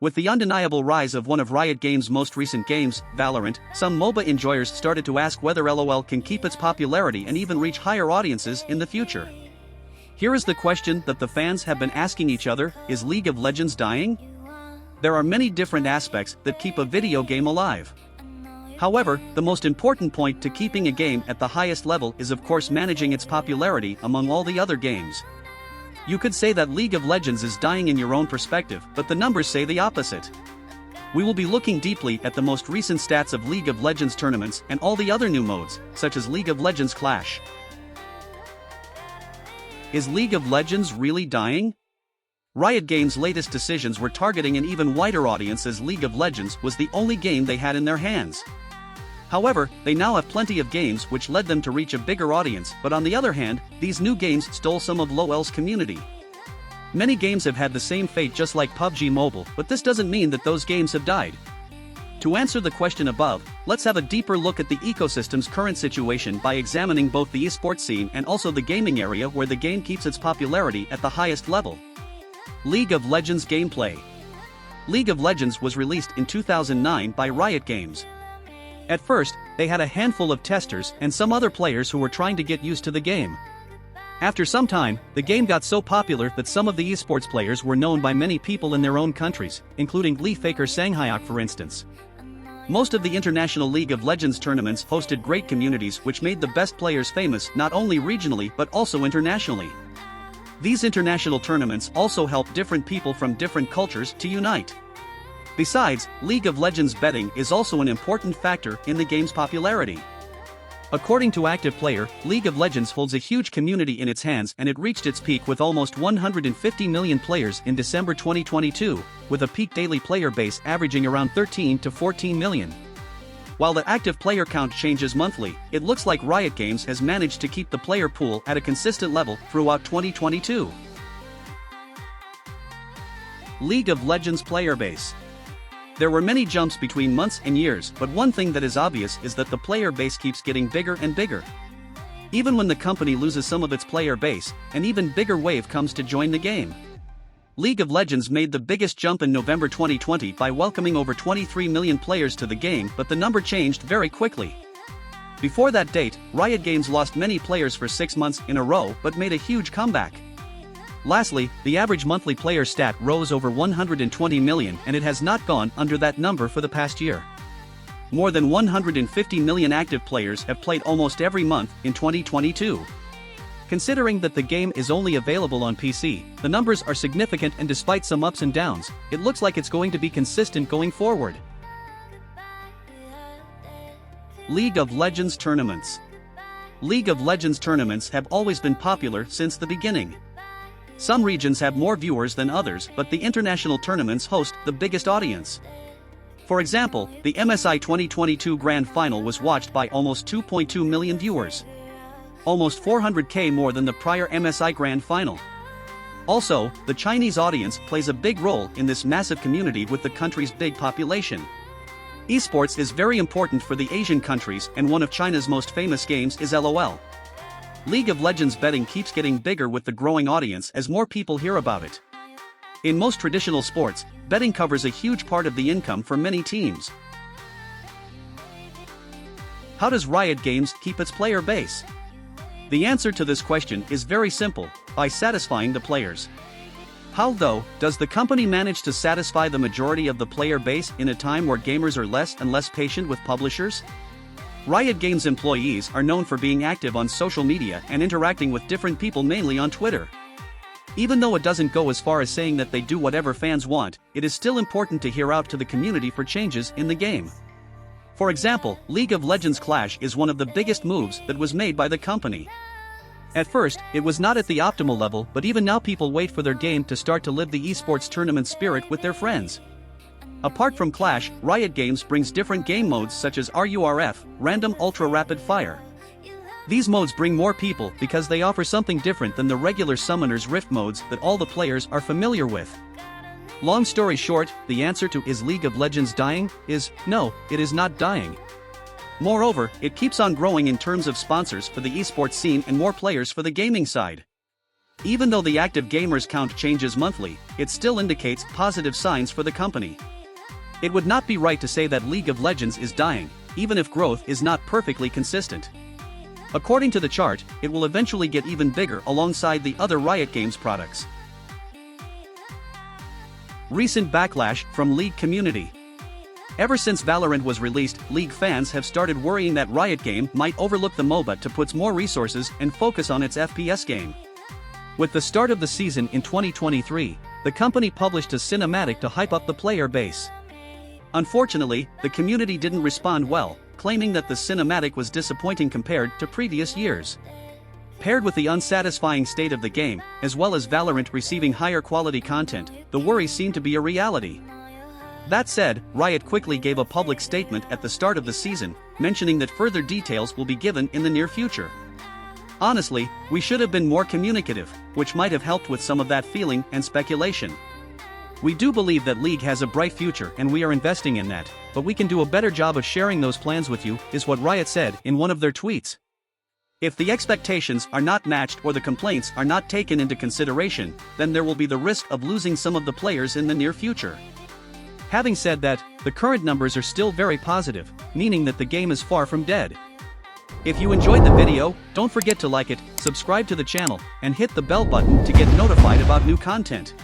With the undeniable rise of one of Riot Games' most recent games, Valorant, some MOBA enjoyers started to ask whether LOL can keep its popularity and even reach higher audiences in the future. Here is the question that the fans have been asking each other: is League of Legends dying? There are many different aspects that keep a video game alive. However, the most important point to keeping a game at the highest level is of course managing its popularity among all the other games. You could say that League of Legends is dying in your own perspective, but the numbers say the opposite. We will be looking deeply at the most recent stats of League of Legends tournaments and all the other new modes, such as League of Legends Clash. Is League of Legends really dying? Riot Games' latest decisions were targeting an even wider audience, as League of Legends was the only game they had in their hands. However, they now have plenty of games which led them to reach a bigger audience, but on the other hand, these new games stole some of LOL's community. Many games have had the same fate, just like PUBG Mobile, but this doesn't mean that those games have died. To answer the question above, let's have a deeper look at the ecosystem's current situation by examining both the esports scene and also the gaming area where the game keeps its popularity at the highest level. League of Legends gameplay. League of Legends was released in 2009 by Riot Games. At first, they had a handful of testers and some other players who were trying to get used to the game. After some time, the game got so popular that some of the esports players were known by many people in their own countries, including Lee Faker Sanghyok for instance. Most of the international League of Legends tournaments hosted great communities which made the best players famous not only regionally but also internationally. These international tournaments also help different people from different cultures to unite. Besides, League of Legends betting is also an important factor in the game's popularity. According to Active Player, League of Legends holds a huge community in its hands, and it reached its peak with almost 150 million players in December 2022, with a peak daily player base averaging around 13 to 14 million. While the active player count changes monthly, it looks like Riot Games has managed to keep the player pool at a consistent level throughout 2022. League of Legends player base. There were many jumps between months and years, but one thing that is obvious is that the player base keeps getting bigger and bigger. Even when the company loses some of its player base, an even bigger wave comes to join the game. League of Legends made the biggest jump in November 2020 by welcoming over 23 million players to the game, but the number changed very quickly. Before that date, Riot Games lost many players for 6 months in a row but made a huge comeback. Lastly, the average monthly player stat rose over 120 million, and it has not gone under that number for the past year. More than 150 million active players have played almost every month in 2022. Considering that the game is only available on PC, the numbers are significant, and despite some ups and downs, it looks like it's going to be consistent going forward. League of Legends tournaments. League of Legends tournaments have always been popular since the beginning. Some regions have more viewers than others, but the international tournaments host the biggest audience. For example, the MSI 2022 Grand Final was watched by almost 2.2 million viewers. Almost 400K more than the prior MSI Grand Final. Also, the Chinese audience plays a big role in this massive community with the country's big population. Esports is very important for the Asian countries, and one of China's most famous games is LOL. League of Legends betting keeps getting bigger with the growing audience as more people hear about it. In most traditional sports, betting covers a huge part of the income for many teams. How does Riot Games keep its player base? The answer to this question is very simple: by satisfying the players. How, though, does the company manage to satisfy the majority of the player base in a time where gamers are less and less patient with publishers? Riot Games employees are known for being active on social media and interacting with different people, mainly on Twitter. Even though it doesn't go as far as saying that they do whatever fans want, it is still important to hear out to the community for changes in the game. For example, League of Legends Clash is one of the biggest moves that was made by the company. At first, it was not at the optimal level, but even now people wait for their game to start to live the esports tournament spirit with their friends. Apart from Clash, Riot Games brings different game modes such as RURF, Random Ultra Rapid Fire. These modes bring more people because they offer something different than the regular Summoner's Rift modes that all the players are familiar with. Long story short, the answer to "is League of Legends dying?" is no, it is not dying. Moreover, it keeps on growing in terms of sponsors for the esports scene and more players for the gaming side. Even though the active gamers count changes monthly, it still indicates positive signs for the company. It would not be right to say that League of Legends is dying, even if growth is not perfectly consistent. According to the chart, it will eventually get even bigger alongside the other Riot Games products. Recent backlash from League community. Ever since Valorant was released, League fans have started worrying that Riot Game might overlook the MOBA to put more resources and focus on its FPS game. With the start of the season in 2023, the company published a cinematic to hype up the player base. Unfortunately, the community didn't respond well, claiming that the cinematic was disappointing compared to previous years. Paired with the unsatisfying state of the game, as well as Valorant receiving higher quality content, the worry seemed to be a reality. That said, Riot quickly gave a public statement at the start of the season, mentioning that further details will be given in the near future. Honestly, we should have been more communicative, which might have helped with some of that feeling and speculation. We do believe that League has a bright future and we are investing in that, but we can do a better job of sharing those plans with you, is what Riot said in one of their tweets. If the expectations are not matched or the complaints are not taken into consideration, then there will be the risk of losing some of the players in the near future. Having said that, the current numbers are still very positive, meaning that the game is far from dead. If you enjoyed the video, don't forget to like it, subscribe to the channel, and hit the bell button to get notified about new content.